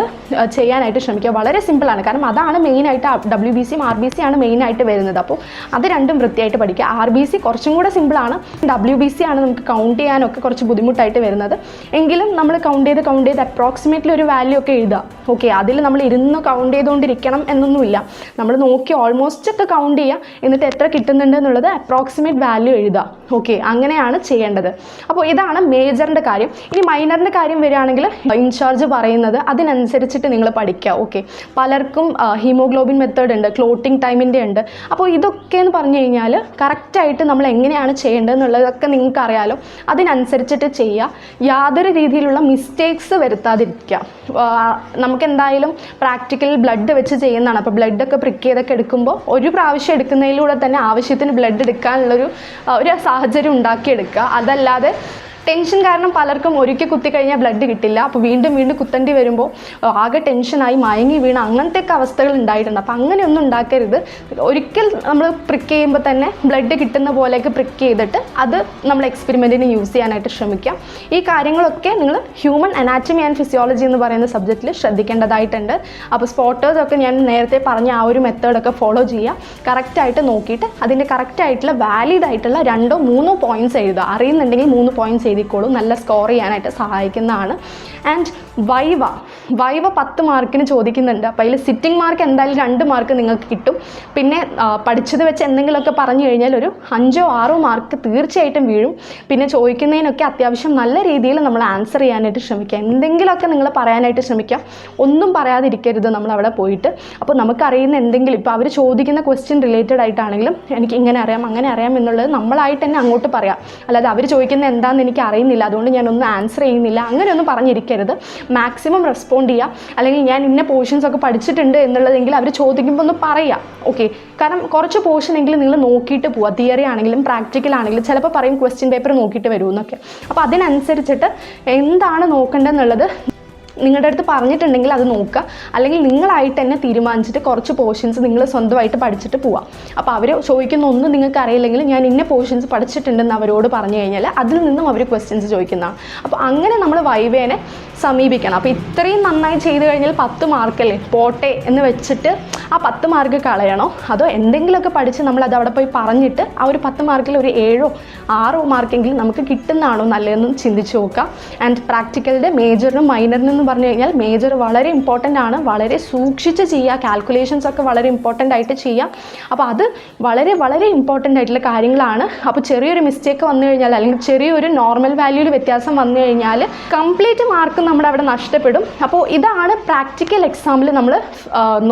ചെയ്യാനായിട്ട് ശ്രമിക്കുക. വളരെ സിമ്പിളാണ്, കാരണം അതാണ് മെയിനായിട്ട് WBCയും RBC ആണ് മെയിനായിട്ട് വരുന്നത്. അപ്പോൾ അത് രണ്ടും വൃത്തിയായിട്ട് പഠിക്കുക. RBC കുറച്ചും കൂടെ സിമ്പിളാണ്. WBC ആണ് നമുക്ക് കൗണ്ട് ചെയ്യാനൊക്കെ കുറച്ച് ബുദ്ധിമുട്ടായിട്ട് വരുന്നത്. എങ്കിലും നമ്മൾ കൗണ്ട് ചെയ്ത് അപ്രോക്സിമേറ്റ്ലി ഒരു വാല്യൂ ഒക്കെ എഴുതുക. ഓക്കെ, അതിൽ നമ്മൾ ഇരുന്ന് കൗണ്ട് ചെയ്തുകൊണ്ടിരിക്കണം എന്നൊന്നുമില്ല. നമ്മൾ നോക്കി ഓൾമോസ്റ്റ് ഒക്കെ കൗണ്ട് ചെയ്യുക. എന്നിട്ട് എത്ര കിട്ടുന്നുണ്ട് എന്നുള്ളത് അപ്രോക്സിമേറ്റ് വാല്യൂ എഴുതുക. ഓക്കെ, അങ്ങനെയാണ് ചെയ്യേണ്ടത്. അപ്പോൾ ഇതാണ് മേജറിൻ്റെ കാര്യം. ഇനി മൈനറിൻ്റെ കാര്യം വരികയാണെങ്കിൽ ഇൻചാർജ് പറയുന്നത് അതിനനുസരിച്ചിട്ട് നിങ്ങൾ പഠിക്കുക. ഓക്കെ, പലർക്കും ഹീമോഗ്ലോബിൻ മെത്തേഡ് ഉണ്ട്, ക്ലോട്ടിംഗ് ടൈമിൻ്റെ ഉണ്ട്. അപ്പോൾ ഇതൊക്കെ എന്ന് പറഞ്ഞു കഴിഞ്ഞാൽ കറക്റ്റായിട്ട് നമ്മൾ എങ്ങനെയാണ് ചെയ്യേണ്ടതെന്നുള്ളതൊക്കെ നിങ്ങൾക്ക് അറിയാലോ. അതിനനുസരിച്ചിട്ട് ചെയ്യുക, യാതൊരു രീതിയിലുള്ള മിസ്റ്റേക്സ് വരുത്താതിരിക്കുക. നമുക്ക് എന്തായാലും പ്രാക്ടിക്കൽ ബ്ലഡ് വെച്ച് ചെയ്യുന്നതാണ്. അപ്പോൾ ബ്ലഡൊക്കെ പ്രിക്ക് ചെയ്തൊക്കെ എടുക്കുമ്പോൾ ഒരു പ്രാവശ്യം എടുക്കുന്നതിലൂടെ തന്നെ ആവശ്യത്തിന് ബ്ലഡ് എടുക്കാനുള്ളൊരു സാഹചര്യം ഉണ്ടാക്കിയെടുക്കുക. അതല്ലാതെ ടെൻഷൻ കാരണം പലർക്കും ഒരിക്കൽ കുത്തിക്കഴിഞ്ഞാൽ ബ്ലഡ് കിട്ടില്ല, അപ്പോൾ വീണ്ടും വീണ്ടും കുത്തേണ്ടി വരുമ്പോൾ ആകെ ടെൻഷനായി മയങ്ങി വീണ് അങ്ങനത്തെയൊക്കെ അവസ്ഥകൾ ഉണ്ടായിട്ടുണ്ട്. അപ്പോൾ അങ്ങനെയൊന്നും ഉണ്ടാക്കരുത്. ഒരിക്കൽ നമ്മൾ പ്രിക്ക് ചെയ്യുമ്പോൾ തന്നെ ബ്ലഡ് കിട്ടുന്ന പോലെയൊക്കെ പ്രിക്ക് ചെയ്തിട്ട് അത് നമ്മൾ എക്സ്പെരിമെൻറ്റിന് യൂസ് ചെയ്യാനായിട്ട് ശ്രമിക്കാം. ഈ കാര്യങ്ങളൊക്കെ നിങ്ങൾ ഹ്യൂമൻ അനാറ്റമി ആൻഡ് ഫിസിയോളജി എന്ന് പറയുന്ന സബ്ജക്റ്റിൽ ശ്രദ്ധിക്കേണ്ടതായിട്ടുണ്ട്. അപ്പോൾ സ്പോട്ടേഴ്സൊക്കെ ഞാൻ നേരത്തെ പറഞ്ഞ ആ ഒരു മെത്തേഡൊക്കെ ഫോളോ ചെയ്യുക. കറക്റ്റായിട്ട് നോക്കിയിട്ട് അതിൻ്റെ കറക്റ്റായിട്ടുള്ള വാലിഡ് ആയിട്ടുള്ള 2-3 പോയിൻറ്റ്സ് എഴുതുക. അറിയുന്നുണ്ടെങ്കിൽ 3 പോയിൻറ്റ്സ് എഴുതിക്കോളൂ, നല്ല സ്കോർ ചെയ്യാനായിട്ട് സഹായിക്കുന്നതാണ്. ആൻഡ് വൈവ 10 മാർക്കിന് ചോദിക്കുന്നുണ്ട്. അപ്പോൾ അതിൽ സിറ്റിംഗ് മാർക്ക് എന്തായാലും 2 മാർക്ക് നിങ്ങൾക്ക് കിട്ടും. പിന്നെ പഠിച്ചത് വെച്ച് എന്തെങ്കിലുമൊക്കെ പറഞ്ഞു കഴിഞ്ഞാൽ ഒരു 5-6 മാർക്ക് തീർച്ചയായിട്ടും വീഴും. പിന്നെ ചോദിക്കുന്നതിനൊക്കെ അത്യാവശ്യം നല്ല രീതിയിൽ നമ്മൾ ആൻസർ ചെയ്യാനായിട്ട് ശ്രമിക്കുക. എന്തെങ്കിലുമൊക്കെ നിങ്ങൾ പറയാനായിട്ട് ശ്രമിക്കുക, ഒന്നും പറയാതിരിക്കരുത് നമ്മളവിടെ പോയിട്ട്. അപ്പോൾ നമുക്കറിയുന്ന എന്തെങ്കിലും, ഇപ്പോൾ അവർ ചോദിക്കുന്ന ക്വസ്റ്റ്യൻ റിലേറ്റഡ് ആയിട്ടാണെങ്കിലും എനിക്ക് ഇങ്ങനെ അറിയാം അങ്ങനെ അറിയാം എന്നുള്ളത് നമ്മളായിട്ട് തന്നെ അങ്ങോട്ട് പറയാം. അല്ലാതെ അവർ ചോദിക്കുന്ന എന്താണെന്ന് എനിക്ക് അറിയുന്നില്ല അതുകൊണ്ട് ഞാനൊന്നും ആൻസർ ചെയ്യുന്നില്ല അങ്ങനെയൊന്നും പറഞ്ഞിരിക്കരുത്. മാക്സിമം റെസ്പോണ്ട് ചെയ്യുക. അല്ലെങ്കിൽ ഞാൻ ഇന്ന പോർഷൻസ് ഒക്കെ പഠിച്ചിട്ടുണ്ട് എന്നുള്ളതെങ്കിൽ അവർ ചോദിക്കുമ്പോൾ ഒന്ന് പറയുക. ഓക്കെ, കാരണം കുറച്ച് പോർഷനെങ്കിലും നിങ്ങൾ നോക്കിയിട്ട് പോവുക. തിയറി ആണെങ്കിലും പ്രാക്ടിക്കൽ ആണെങ്കിലും ചിലപ്പോൾ പറയും ക്വസ്റ്റ്യൻ പേപ്പർ നോക്കിയിട്ട് വരുമെന്നൊക്കെ. അപ്പോൾ അതിനനുസരിച്ചിട്ട് എന്താണ് നോക്കേണ്ടതെന്നുള്ളത് നിങ്ങളുടെ അടുത്ത് പറഞ്ഞിട്ടുണ്ടെങ്കിൽ അത് നോക്കുക. അല്ലെങ്കിൽ നിങ്ങളായിട്ട് തന്നെ തീരുമാനിച്ചിട്ട് കുറച്ച് പോർഷൻസ് നിങ്ങൾ സ്വന്തമായിട്ട് പഠിച്ചിട്ട് പോവാം. അപ്പോൾ അവർ ചോദിക്കുന്ന ഒന്നും നിങ്ങൾക്ക് അറിയില്ലെങ്കിൽ ഞാൻ ഇന്ന പോർഷൻസ് പഠിച്ചിട്ടുണ്ടെന്ന് അവരോട് പറഞ്ഞു കഴിഞ്ഞാൽ അതിൽ നിന്നും അവർ ക്വസ്റ്റ്യൻസ് ചോദിക്കുന്നതാണ്. അപ്പോൾ അങ്ങനെ നമ്മൾ വൈവേനെ സമീപിക്കണം. അപ്പോൾ ഇത്രയും നന്നായി ചെയ്ത് കഴിഞ്ഞാൽ 10 മാർക്കല്ലേ പോട്ടെ എന്ന് വെച്ചിട്ട് ആ 10 മാർക്ക് കളയണോ, അതോ എന്തെങ്കിലുമൊക്കെ പഠിച്ച് നമ്മളത് അവിടെ പോയി പറഞ്ഞിട്ട് ആ ഒരു 10 മാർക്കിൽ ഒരു 7-6 മാർക്കെങ്കിലും നമുക്ക് കിട്ടുന്നതാണോ നല്ലതെന്നും ചിന്തിച്ച് നോക്കുക. ആൻഡ് പ്രാക്ടിക്കലിൻ്റെ മേജറിനും മൈനറിനും പറഞ്ഞു കഴിഞ്ഞാൽ മേജർ വളരെ ഇമ്പോർട്ടൻ്റ് ആണ്. വളരെ സൂക്ഷിച്ച് ചെയ്യുക. കാൽക്കുലേഷൻസ് ഒക്കെ വളരെ ഇമ്പോർട്ടൻ്റ് ആയിട്ട് ചെയ്യുക. അപ്പോൾ അത് വളരെ വളരെ ഇമ്പോർട്ടൻ്റ് ആയിട്ടുള്ള കാര്യങ്ങളാണ്. അപ്പോൾ ചെറിയൊരു മിസ്റ്റേക്ക് വന്നു കഴിഞ്ഞാൽ അല്ലെങ്കിൽ ചെറിയൊരു നോർമൽ വാല്യൂവിൽ വ്യത്യാസം വന്നു കഴിഞ്ഞാൽ കംപ്ലീറ്റ് മാർക്ക് നമ്മുടെ അവിടെ നഷ്ടപ്പെടും. അപ്പോൾ ഇതാണ് പ്രാക്ടിക്കൽ എക്സാമിൽ നമ്മൾ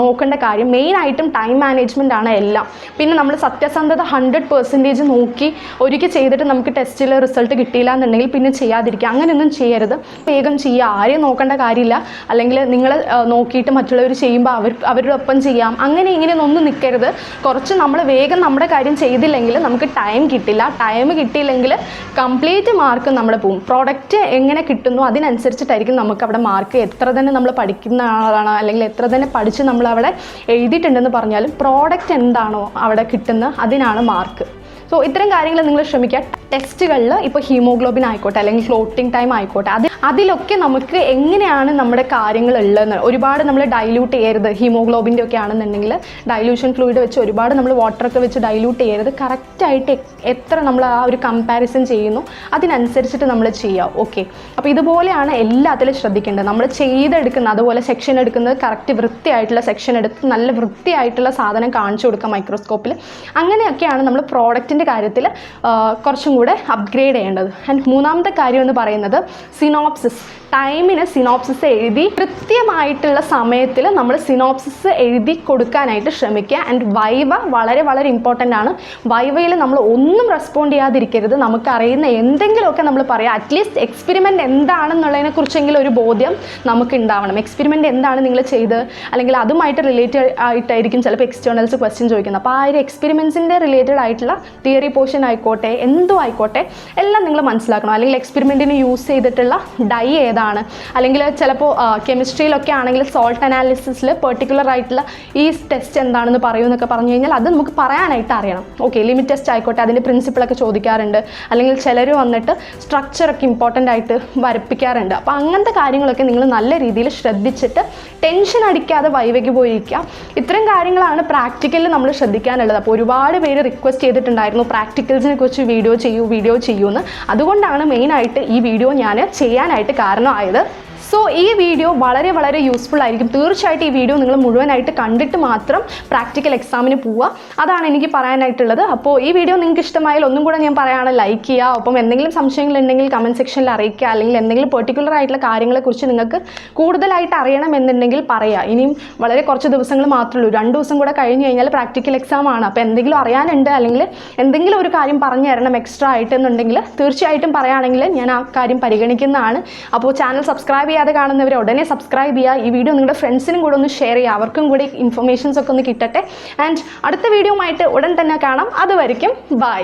നോക്കേണ്ട കാര്യം. മെയിനായിട്ടും ടൈം മാനേജ്മെൻ്റ് ആണ് എല്ലാം. പിന്നെ നമ്മൾ സത്യസന്ധത 100% നോക്കി ഒരിക്കൽ ചെയ്തിട്ട് നമുക്ക് ടെസ്റ്റിൽ റിസൾട്ട് കിട്ടിയില്ല എന്നുണ്ടെങ്കിൽ പിന്നെ ചെയ്യാതിരിക്കുക. അങ്ങനെയൊന്നും ചെയ്യരുത്. വേഗം ചെയ്യുക. ആരെയും നോക്കേണ്ട കാര്യമില്ല. അല്ലെങ്കിൽ നിങ്ങൾ നോക്കിയിട്ട് മറ്റുള്ളവർ ചെയ്യുമ്പോൾ അവരുടെ ഒപ്പം ചെയ്യാം, അങ്ങനെ ഇങ്ങനെയൊന്നും നിൽക്കരുത്. കുറച്ച് നമ്മൾ വേഗം നമ്മുടെ കാര്യം ചെയ്തില്ലെങ്കിൽ നമുക്ക് ടൈം കിട്ടില്ല. ടൈം കിട്ടിയില്ലെങ്കിൽ കംപ്ലീറ്റ് മാർക്ക് നമ്മൾ പോകും. പ്രോഡക്റ്റ് എങ്ങനെ കിട്ടുന്നു അതിനനുസരിച്ചിട്ടായിരിക്കും നമുക്ക് അവിടെ മാർക്ക്. എത്ര തന്നെ നമ്മൾ പഠിക്കുന്ന ആളാണ് അല്ലെങ്കിൽ എത്ര തന്നെ പഠിച്ച് നമ്മളവിടെ എഴുതിയിട്ടുണ്ടെന്ന് പറഞ്ഞാലും പ്രോഡക്റ്റ് എന്താണോ അവിടെ കിട്ടുന്നത് അതിനാണ് മാർക്ക്. സോ ഇത്തരം കാര്യങ്ങൾ നിങ്ങൾ ശ്രമിക്കുക. ടെസ്റ്റുകളിൽ ഇപ്പോൾ ഹീമോഗ്ലോബിൻ ആയിക്കോട്ടെ അല്ലെങ്കിൽ ഫ്ലോട്ടിംഗ് ടൈം ആയിക്കോട്ടെ, അതിലൊക്കെ നമുക്ക് എങ്ങനെയാണ് നമ്മുടെ കാര്യങ്ങൾ ഉള്ളതെന്ന് ഒരുപാട് നമ്മൾ ഡൈല്യൂട്ട് ചെയ്യരുത്. ഹീമോഗ്ലോബിൻ്റെ ഒക്കെ ആണെന്നുണ്ടെങ്കിൽ ഡൈല്യൂഷൻ ഫ്ലൂയിഡ് വെച്ച് ഒരുപാട് നമ്മൾ വാട്ടറൊക്കെ വെച്ച് ഡൈല്യൂട്ട് ചെയ്യരുത്. കറക്റ്റായിട്ട് എത്ര നമ്മൾ ആ ഒരു കമ്പാരിസൺ ചെയ്യുന്നു അതിനനുസരിച്ചിട്ട് നമ്മൾ ചെയ്യുക. ഓക്കെ, അപ്പോൾ ഇതുപോലെയാണ് എല്ലാത്തിലും ശ്രദ്ധിക്കേണ്ടത്. നമ്മൾ ചെയ്തെടുക്കുന്ന അതുപോലെ സെക്ഷൻ എടുക്കുന്നത് കറക്റ്റ് വൃത്തിയായിട്ടുള്ള സെക്ഷൻ എടുത്ത് നല്ല വൃത്തിയായിട്ടുള്ള സാധനം കാണിച്ചു കൊടുക്കുക മൈക്രോസ്കോപ്പിൽ. അങ്ങനെയൊക്കെയാണ് നമ്മൾ പ്രോഡക്റ്റിൻ്റെ കാര്യത്തിൽ കുറച്ചും കൂടെ അപ്ഗ്രേഡ് ചെയ്യേണ്ടത്. ആൻഡ് മൂന്നാമത്തെ കാര്യം എന്ന് പറയുന്നത് സിനോപ്സിസ്. ടൈമിന് സിനോപ്സിസ് എഴുതി കൃത്യമായിട്ടുള്ള സമയത്തിൽ നമ്മൾ സിനോപ്സിസ് എഴുതി കൊടുക്കാനായിട്ട് ശ്രമിക്കുക. ആൻഡ് വൈവ വളരെ വളരെ ഇമ്പോർട്ടൻ്റ് ആണ്. വൈവയിൽ നമ്മൾ ഒന്നും റെസ്പോണ്ട് ചെയ്യാതിരിക്കരുത്. നമുക്കറിയുന്ന എന്തെങ്കിലുമൊക്കെ നമ്മൾ പറയാം. അറ്റ്ലീസ്റ്റ് എക്സ്പെരിമെൻ്റ് എന്താണെന്നുള്ളതിനെ കുറിച്ചെങ്കിലും ഒരു ബോധ്യം നമുക്ക് ഉണ്ടാവണം. എക്സ്പെരിമെൻ്റ് എന്താണ് നിങ്ങൾ ചെയ്ത് അല്ലെങ്കിൽ അതുമായിട്ട് റിലേറ്റഡ് ആയിട്ടായിരിക്കും ചിലപ്പോൾ എക്സ്റ്റേണൽസ് ക്വസ്റ്റ്യൻ ചോദിക്കുന്നത്. അപ്പോൾ ആ ഒരു എക്സ്പെരിമെൻറ്റ്സിൻ്റെ റിലേറ്റഡ് ആയിട്ടുള്ള തിയറി പോർഷൻ ആയിക്കോട്ടെ എന്തോ ആയിക്കോട്ടെ എല്ലാം നിങ്ങൾ മനസ്സിലാക്കണം. അല്ലെങ്കിൽ എക്സ്പെരിമെൻറ്റിന് യൂസ് ചെയ്തിട്ടുള്ള ഡൈ ഏതാണ്, അല്ലെങ്കിൽ ചിലപ്പോൾ കെമിസ്ട്രിയിലൊക്കെ ആണെങ്കിൽ സോൾട്ട് അനാലിസിസിൽ പെർട്ടിക്കുലർ ആയിട്ടുള്ള ഈ ടെസ്റ്റ് എന്താണെന്ന് പറയുമെന്നൊക്കെ പറഞ്ഞു കഴിഞ്ഞാൽ അത് നമുക്ക് പറയാനായിട്ട് അറിയണം. ഓക്കെ, ലിമിറ്റ് ടെസ്റ്റ് ആയിക്കോട്ടെ അതിൻ്റെ പ്രിൻസിപ്പിളൊക്കെ ചോദിക്കാറുണ്ട്. അല്ലെങ്കിൽ ചിലർ വന്നിട്ട് സ്ട്രക്ചറൊക്കെ ഇമ്പോർട്ടൻ്റ് ആയിട്ട് വരപ്പിക്കാറുണ്ട്. അപ്പോൾ അങ്ങനത്തെ കാര്യങ്ങളൊക്കെ നിങ്ങൾ നല്ല രീതിയിൽ ശ്രദ്ധിച്ചിട്ട് ടെൻഷൻ അടിക്കാതെ വൈവയ്ക്ക് പോയിരിക്കുക. ഇത്തരം കാര്യങ്ങളാണ് പ്രാക്ടിക്കലിൽ നമ്മൾ ശ്രദ്ധിക്കാനുള്ളത്. അപ്പോൾ ഒരുപാട് പേര് റിക്വസ്റ്റ് ചെയ്തിട്ടുണ്ടായിരുന്നു പ്രാക്ടിക്കൽസിനെ കുറിച്ച് വീഡിയോ ചെയ്യൂ എന്ന്. അതുകൊണ്ടാണ് മെയിനായിട്ട് ഈ വീഡിയോ ഞാൻ ചെയ്യാനായിട്ട് കാരണമായത്. സോ ഈ വീഡിയോ വളരെ വളരെ യൂസ്ഫുൾ ആയിരിക്കും. തീർച്ചയായിട്ടും ഈ വീഡിയോ നിങ്ങൾ മുഴുവനായിട്ട് കണ്ടിട്ട് മാത്രം പ്രാക്ടിക്കൽ എക്സാമിന് പോവുക. അതാണ് എനിക്ക് പറയാനായിട്ടുള്ളത്. അപ്പോൾ ഈ വീഡിയോ നിങ്ങൾക്ക് ഇഷ്ടമായാൽ ഒന്നും കൂടെ ഞാൻ പറയുകയാണ്, ലൈക്ക് ചെയ്യുക. ഒപ്പം എന്തെങ്കിലും സംശയങ്ങളുണ്ടെങ്കിൽ കമൻറ്റ് സെക്ഷനിൽ അറിയിക്കുക. അല്ലെങ്കിൽ എന്തെങ്കിലും പെർട്ടിക്കുലർ ആയിട്ടുള്ള കാര്യങ്ങളെക്കുറിച്ച് നിങ്ങൾക്ക് കൂടുതലായിട്ട് അറിയണമെന്നുണ്ടെങ്കിൽ പറയുക. ഇനിയും വളരെ കുറച്ച് ദിവസങ്ങൾ മാത്രമേ ഉള്ളൂ. 2 ദിവസം കൂടെ കഴിഞ്ഞ് കഴിഞ്ഞാൽ പ്രാക്ടിക്കൽ എക്സാം ആണ്. അപ്പോൾ എന്തെങ്കിലും അറിയാനുണ്ട് അല്ലെങ്കിൽ എന്തെങ്കിലും ഒരു കാര്യം പറഞ്ഞു തരണം എക്സ്ട്രാ ആയിട്ടെന്നുണ്ടെങ്കിൽ തീർച്ചയായിട്ടും പറയുകയാണെങ്കിൽ ഞാൻ ആ കാര്യം പരിഗണിക്കുന്നതാണ്. അപ്പോൾ ചാനൽ സബ്സ്ക്രൈബ് ചെയ്യാതെ കാണുന്നവർ ഉടനെ സബ്സ്ക്രൈബ് ചെയ്യുക. ഈ വീഡിയോ നിങ്ങളുടെ ഫ്രണ്ട്സിനും കൂടെ ഒന്ന് ഷെയർ ചെയ്യുക. അവർക്കും കൂടി ഇൻഫർമേഷൻസ് ഒക്കെ ഒന്ന് കിട്ടട്ടെ. ആൻഡ് അടുത്ത വീഡിയോ ആയിട്ട് ഉടൻ തന്നെ കാണാം. അതുവരെയ്ക്കും ബൈ.